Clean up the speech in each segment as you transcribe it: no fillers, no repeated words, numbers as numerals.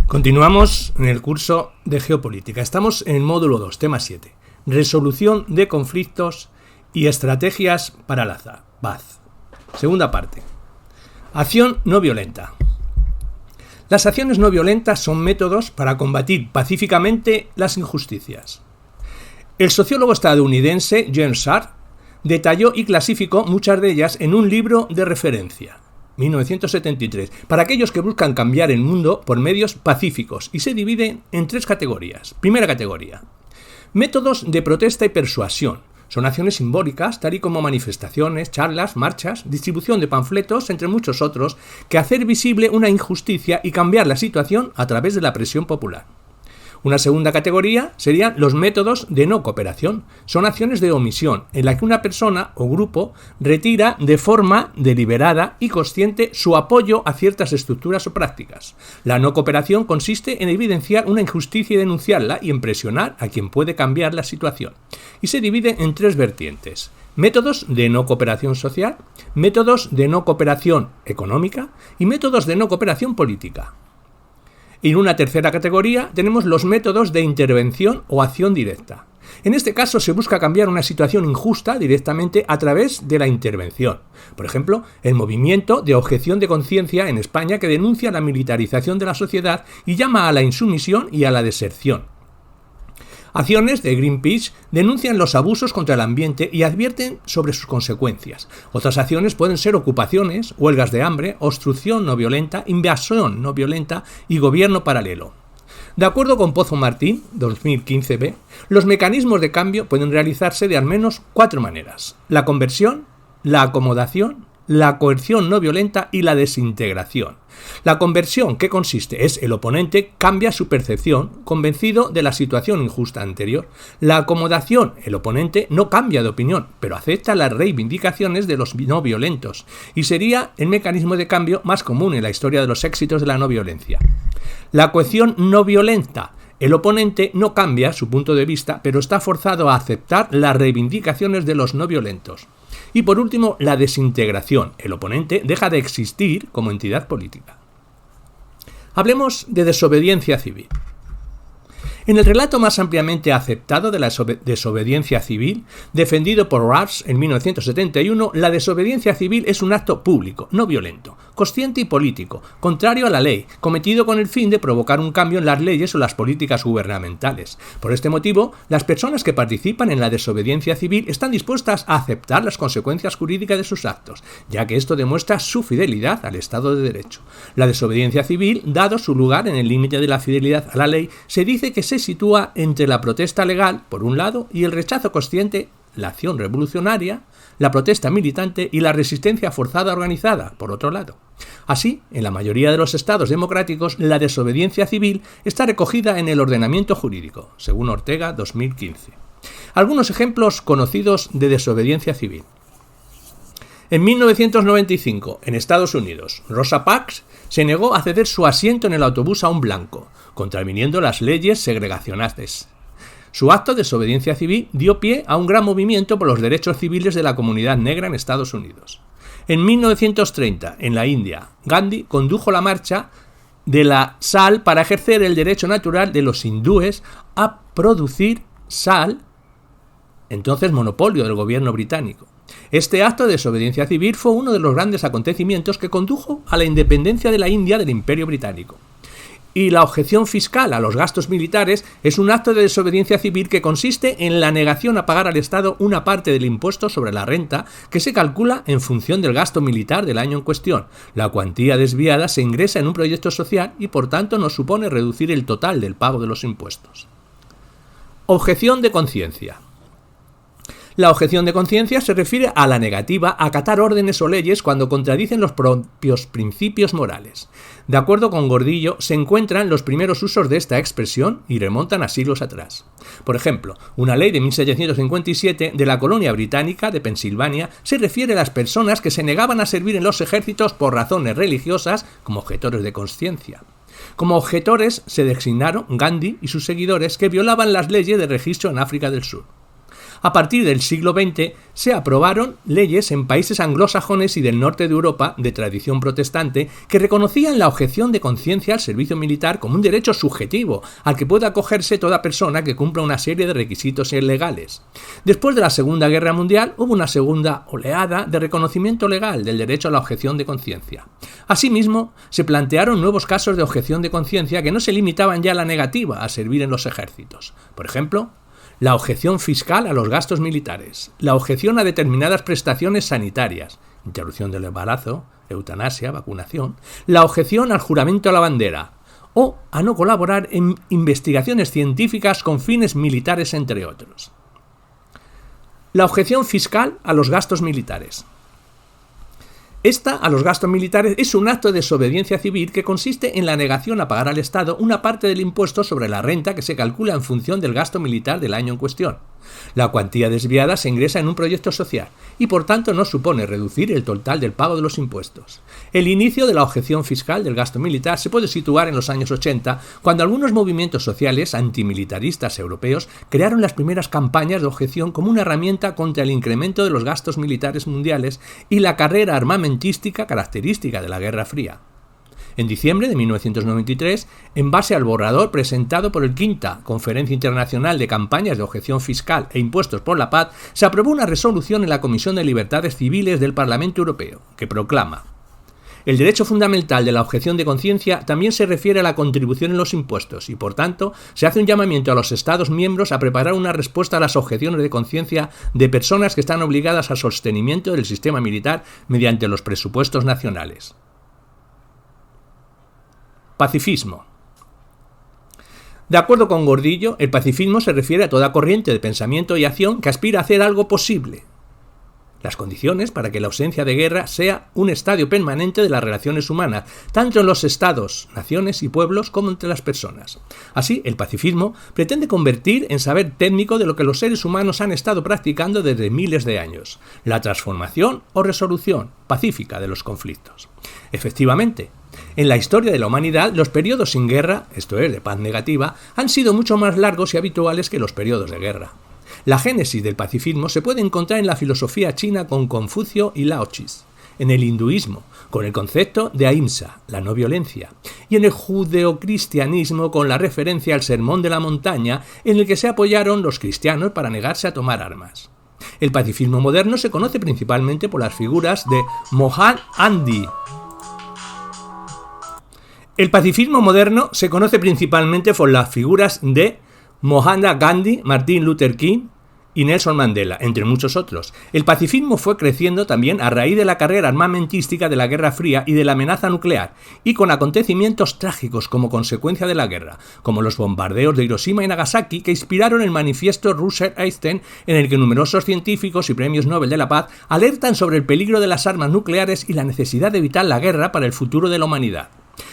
Continuamos en el curso de Geopolítica. Estamos en el módulo 2, tema 7. Resolución de conflictos y estrategias para la paz. Segunda parte. Acción no violenta. Las acciones no violentas son métodos para combatir pacíficamente las injusticias. El sociólogo estadounidense James Sharp detalló y clasificó muchas de ellas en un libro de referencia, 1973, para aquellos que buscan cambiar el mundo por medios pacíficos, y se dividen en tres categorías. Primera categoría: métodos de protesta y persuasión. Son acciones simbólicas, tal y como manifestaciones, charlas, marchas, distribución de panfletos, entre muchos otros, que hacer visible una injusticia y cambiar la situación a través de la presión popular. Una segunda categoría serían los métodos de no cooperación. Son acciones de omisión, en la que una persona o grupo retira de forma deliberada y consciente su apoyo a ciertas estructuras o prácticas. La no cooperación consiste en evidenciar una injusticia y denunciarla, y en presionar a quien puede cambiar la situación. Y se divide en tres vertientes: métodos de no cooperación social, métodos de no cooperación económica y métodos de no cooperación política. Y en una tercera categoría tenemos los métodos de intervención o acción directa. En este caso se busca cambiar una situación injusta directamente a través de la intervención. Por ejemplo, el movimiento de objeción de conciencia en España, que denuncia la militarización de la sociedad y llama a la insumisión y a la deserción. Acciones de Greenpeace denuncian los abusos contra el ambiente y advierten sobre sus consecuencias. Otras acciones pueden ser ocupaciones, huelgas de hambre, obstrucción no violenta, invasión no violenta y gobierno paralelo. De acuerdo con Pozo Martín, 2015b, los mecanismos de cambio pueden realizarse de al menos 4 maneras: la conversión, la acomodación, la coerción no violenta y la desintegración. La conversión, ¿qué consiste? Es el oponente cambia su percepción, convencido de la situación injusta anterior. La acomodación, el oponente no cambia de opinión, pero acepta las reivindicaciones de los no violentos, y sería el mecanismo de cambio más común en la historia de los éxitos de la no violencia. La coerción no violenta: el oponente no cambia su punto de vista, pero está forzado a aceptar las reivindicaciones de los no violentos. Y por último, la desintegración: el oponente deja de existir como entidad política. Hablemos de desobediencia civil. En el relato más ampliamente aceptado de la desobediencia civil, defendido por Rawls en 1971, la desobediencia civil es un acto público, no violento, consciente y político, contrario a la ley, cometido con el fin de provocar un cambio en las leyes o las políticas gubernamentales. Por este motivo, las personas que participan en la desobediencia civil están dispuestas a aceptar las consecuencias jurídicas de sus actos, ya que esto demuestra su fidelidad al Estado de Derecho. La desobediencia civil, dado su lugar en el límite de la fidelidad a la ley, se dice que se sitúa entre la protesta legal, por un lado, y el rechazo consciente, la acción revolucionaria, la protesta militante y la resistencia forzada organizada, por otro lado. Así, en la mayoría de los estados democráticos, la desobediencia civil está recogida en el ordenamiento jurídico, según Ortega, 2015. Algunos ejemplos conocidos de desobediencia civil. En 1995, en Estados Unidos, Rosa Parks se negó a ceder su asiento en el autobús a un blanco, contraviniendo las leyes segregacionistas. Su acto de desobediencia civil dio pie a un gran movimiento por los derechos civiles de la comunidad negra en Estados Unidos. En 1930, en la India, Gandhi condujo la marcha de la sal para ejercer el derecho natural de los hindúes a producir sal, entonces monopolio del gobierno británico. Este acto de desobediencia civil fue uno de los grandes acontecimientos que condujo a la independencia de la India del Imperio Británico. Y la objeción fiscal a los gastos militares es un acto de desobediencia civil que consiste en la negación a pagar al Estado una parte del impuesto sobre la renta, que se calcula en función del gasto militar del año en cuestión. La cuantía desviada se ingresa en un proyecto social y por tanto no supone reducir el total del pago de los impuestos. Objeción de conciencia. La objeción de conciencia se refiere a la negativa a acatar órdenes o leyes cuando contradicen los propios principios morales. De acuerdo con Gordillo, se encuentran los primeros usos de esta expresión y remontan a siglos atrás. Por ejemplo, una ley de 1757 de la colonia británica de Pensilvania se refiere a las personas que se negaban a servir en los ejércitos por razones religiosas como objetores de conciencia. Como objetores se designaron Gandhi y sus seguidores, que violaban las leyes de registro en África del Sur. A partir del siglo XX se aprobaron leyes en países anglosajones y del norte de Europa de tradición protestante que reconocían la objeción de conciencia al servicio militar como un derecho subjetivo al que puede acogerse toda persona que cumpla una serie de requisitos legales. Después de la Segunda Guerra Mundial hubo una segunda oleada de reconocimiento legal del derecho a la objeción de conciencia. Asimismo, se plantearon nuevos casos de objeción de conciencia que no se limitaban ya a la negativa a servir en los ejércitos. Por ejemplo, la objeción fiscal a los gastos militares, la objeción a determinadas prestaciones sanitarias, interrupción del embarazo, eutanasia, vacunación, la objeción al juramento a la bandera o a no colaborar en investigaciones científicas con fines militares, entre otros. La objeción fiscal a los gastos militares. Esta, a los gastos militares, es un acto de desobediencia civil que consiste en la negación a pagar al Estado una parte del impuesto sobre la renta que se calcula en función del gasto militar del año en cuestión. La cuantía desviada se ingresa en un proyecto social y por tanto no supone reducir el total del pago de los impuestos. El inicio de la objeción fiscal del gasto militar se puede situar en los años 80, cuando algunos movimientos sociales antimilitaristas europeos crearon las primeras campañas de objeción como una herramienta contra el incremento de los gastos militares mundiales y la carrera armamentística característica de la Guerra Fría. En diciembre de 1993, en base al borrador presentado por el Quinta Conferencia Internacional de Campañas de Objeción Fiscal e Impuestos por la Paz, se aprobó una resolución en la Comisión de Libertades Civiles del Parlamento Europeo, que proclama: el derecho fundamental de la objeción de conciencia también se refiere a la contribución en los impuestos y, por tanto, se hace un llamamiento a los Estados miembros a preparar una respuesta a las objeciones de conciencia de personas que están obligadas al sostenimiento del sistema militar mediante los presupuestos nacionales. Pacifismo. De acuerdo con Gordillo, el pacifismo se refiere a toda corriente de pensamiento y acción que aspira a hacer algo posible. Las condiciones para que la ausencia de guerra sea un estadio permanente de las relaciones humanas, tanto en los estados, naciones y pueblos como entre las personas. Así, el pacifismo pretende convertir en saber técnico de lo que los seres humanos han estado practicando desde miles de años: la transformación o resolución pacífica de los conflictos. Efectivamente, en la historia de la humanidad, los periodos sin guerra, esto es, de paz negativa, han sido mucho más largos y habituales que los periodos de guerra. La génesis del pacifismo se puede encontrar en la filosofía china con Confucio y Laochis, en el hinduismo con el concepto de ahimsa, la no violencia, y en el judeocristianismo con la referencia al Sermón de la Montaña, en el que se apoyaron los cristianos para negarse a tomar armas. El pacifismo moderno se conoce principalmente por las figuras de Mahatma Gandhi. El pacifismo moderno se conoce principalmente por las figuras de Mahatma Gandhi, Martin Luther King y Nelson Mandela, entre muchos otros. El pacifismo fue creciendo también a raíz de la carrera armamentística de la Guerra Fría y de la amenaza nuclear, y con acontecimientos trágicos como consecuencia de la guerra, como los bombardeos de Hiroshima y Nagasaki, que inspiraron el manifiesto Russell-Einstein, en el que numerosos científicos y premios Nobel de la Paz alertan sobre el peligro de las armas nucleares y la necesidad de evitar la guerra para el futuro de la humanidad.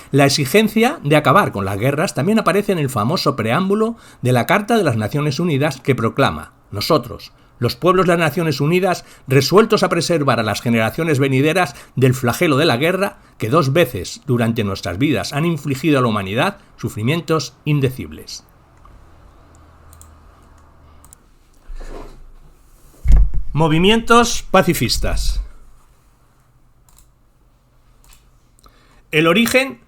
La exigencia de acabar con las guerras también aparece en el famoso preámbulo de la Carta de las Naciones Unidas, que proclama: nosotros, los pueblos de las Naciones Unidas, resueltos a preservar a las generaciones venideras del flagelo de la guerra, que 2 veces durante nuestras vidas han infligido a la humanidad sufrimientos indecibles. Movimientos pacifistas. El origen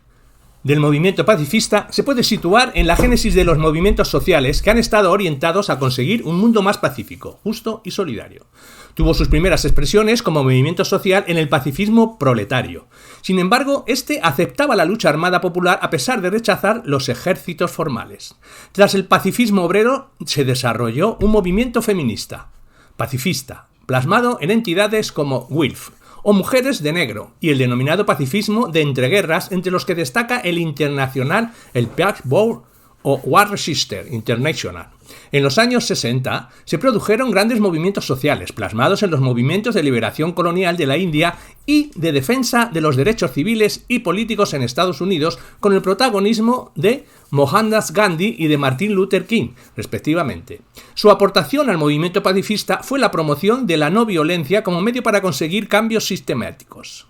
del movimiento pacifista se puede situar en la génesis de los movimientos sociales que han estado orientados a conseguir un mundo más pacífico, justo y solidario. Tuvo sus primeras expresiones como movimiento social en el pacifismo proletario. Sin embargo, este aceptaba la lucha armada popular a pesar de rechazar los ejércitos formales. Tras el pacifismo obrero se desarrolló un movimiento feminista, pacifista, plasmado en entidades como WILF, o Mujeres de Negro, y el denominado pacifismo de entreguerras, entre los que destaca el internacional, el Peace Board o War Resisters International. En los años 60 se produjeron grandes movimientos sociales, plasmados en los movimientos de liberación colonial de la India y de defensa de los derechos civiles y políticos en Estados Unidos, con el protagonismo de Mahatma Gandhi y de Martin Luther King, respectivamente. Su aportación al movimiento pacifista fue la promoción de la no violencia como medio para conseguir cambios sistemáticos.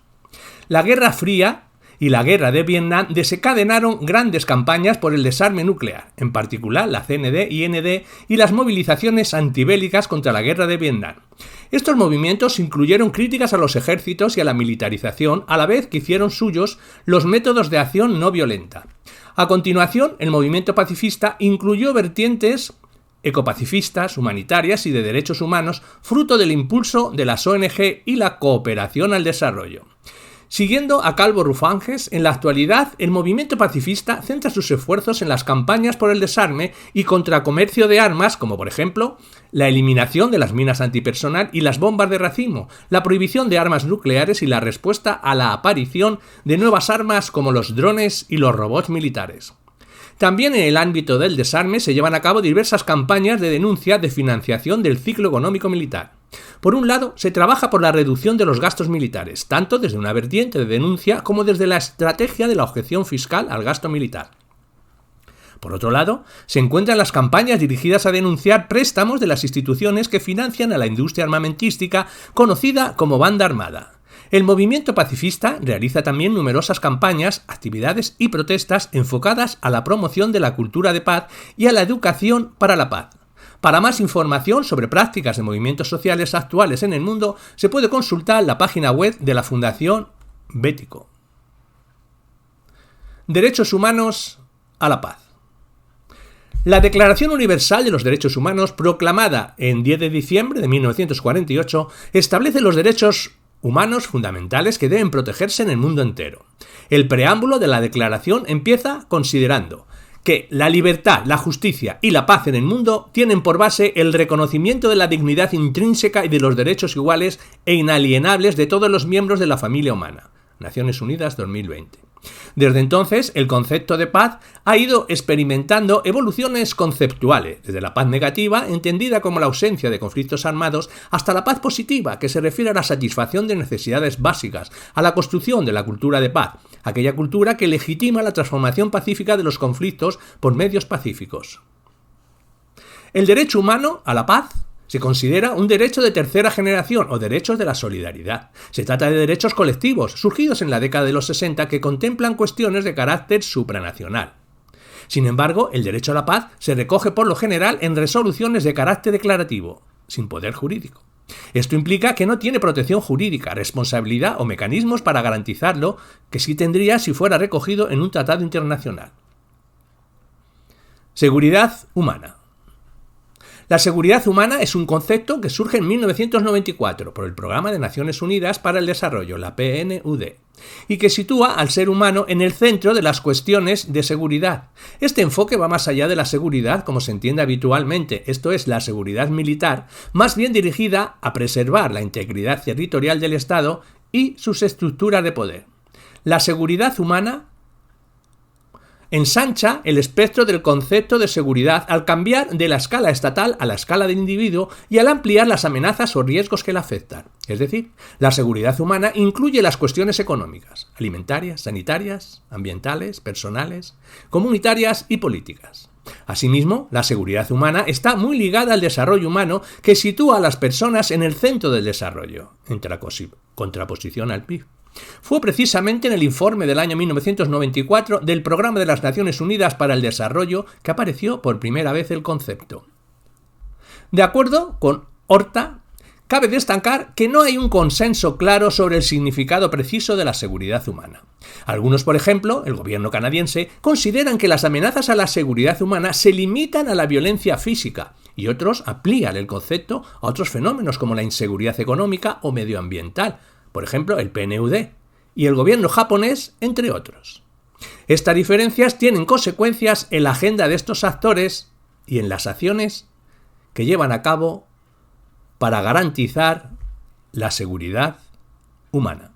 La Guerra Fría y la guerra de Vietnam desencadenaron grandes campañas por el desarme nuclear, en particular la CND-IND y las movilizaciones antibélicas contra la guerra de Vietnam. Estos movimientos incluyeron críticas a los ejércitos y a la militarización, a la vez que hicieron suyos los métodos de acción no violenta. A continuación, el movimiento pacifista incluyó vertientes ecopacifistas, humanitarias y de derechos humanos, fruto del impulso de las ONG y la cooperación al desarrollo. Siguiendo a Calvo Rufanges, en la actualidad el movimiento pacifista centra sus esfuerzos en las campañas por el desarme y contra comercio de armas, como por ejemplo la eliminación de las minas antipersonal y las bombas de racimo, la prohibición de armas nucleares y la respuesta a la aparición de nuevas armas como los drones y los robots militares. También en el ámbito del desarme se llevan a cabo diversas campañas de denuncia de financiación del ciclo económico militar. Por un lado, se trabaja por la reducción de los gastos militares, tanto desde una vertiente de denuncia como desde la estrategia de la objeción fiscal al gasto militar. Por otro lado, se encuentran las campañas dirigidas a denunciar préstamos de las instituciones que financian a la industria armamentística conocida como banda armada. El movimiento pacifista realiza también numerosas campañas, actividades y protestas enfocadas a la promoción de la cultura de paz y a la educación para la paz. Para más información sobre prácticas de movimientos sociales actuales en el mundo, se puede consultar la página web de la Fundación Bético. Derechos humanos a la paz. La Declaración Universal de los Derechos Humanos, proclamada en 10 de diciembre de 1948, establece los derechos humanos fundamentales que deben protegerse en el mundo entero. El preámbulo de la declaración empieza considerando que la libertad, la justicia y la paz en el mundo tienen por base el reconocimiento de la dignidad intrínseca y de los derechos iguales e inalienables de todos los miembros de la familia humana. Naciones Unidas 2020. Desde entonces, el concepto de paz ha ido experimentando evoluciones conceptuales, desde la paz negativa, entendida como la ausencia de conflictos armados, hasta la paz positiva, que se refiere a la satisfacción de necesidades básicas, a la construcción de la cultura de paz, aquella cultura que legitima la transformación pacífica de los conflictos por medios pacíficos. El derecho humano a la paz se considera un derecho de tercera generación o derechos de la solidaridad. Se trata de derechos colectivos, surgidos en la década de los 60, que contemplan cuestiones de carácter supranacional. Sin embargo, el derecho a la paz se recoge por lo general en resoluciones de carácter declarativo, sin poder jurídico. Esto implica que no tiene protección jurídica, responsabilidad o mecanismos para garantizarlo, que sí tendría si fuera recogido en un tratado internacional. Seguridad humana. La seguridad humana es un concepto que surge en 1994 por el Programa de Naciones Unidas para el Desarrollo, la PNUD, y que sitúa al ser humano en el centro de las cuestiones de seguridad. Este enfoque va más allá de la seguridad como se entiende habitualmente, esto es, la seguridad militar, más bien dirigida a preservar la integridad territorial del Estado y sus estructuras de poder. La seguridad humana ensancha el espectro del concepto de seguridad al cambiar de la escala estatal a la escala del individuo y al ampliar las amenazas o riesgos que la afectan. Es decir, la seguridad humana incluye las cuestiones económicas, alimentarias, sanitarias, ambientales, personales, comunitarias y políticas. Asimismo, la seguridad humana está muy ligada al desarrollo humano que sitúa a las personas en el centro del desarrollo, en contraposición al PIB. Fue precisamente en el informe del año 1994 del Programa de las Naciones Unidas para el Desarrollo que apareció por primera vez el concepto. De acuerdo con Horta, cabe destacar que no hay un consenso claro sobre el significado preciso de la seguridad humana. Algunos, por ejemplo, el gobierno canadiense, consideran que las amenazas a la seguridad humana se limitan a la violencia física y otros amplían el concepto a otros fenómenos como la inseguridad económica o medioambiental, por ejemplo, el PNUD, y el gobierno japonés, entre otros. Estas diferencias tienen consecuencias en la agenda de estos actores y en las acciones que llevan a cabo para garantizar la seguridad humana.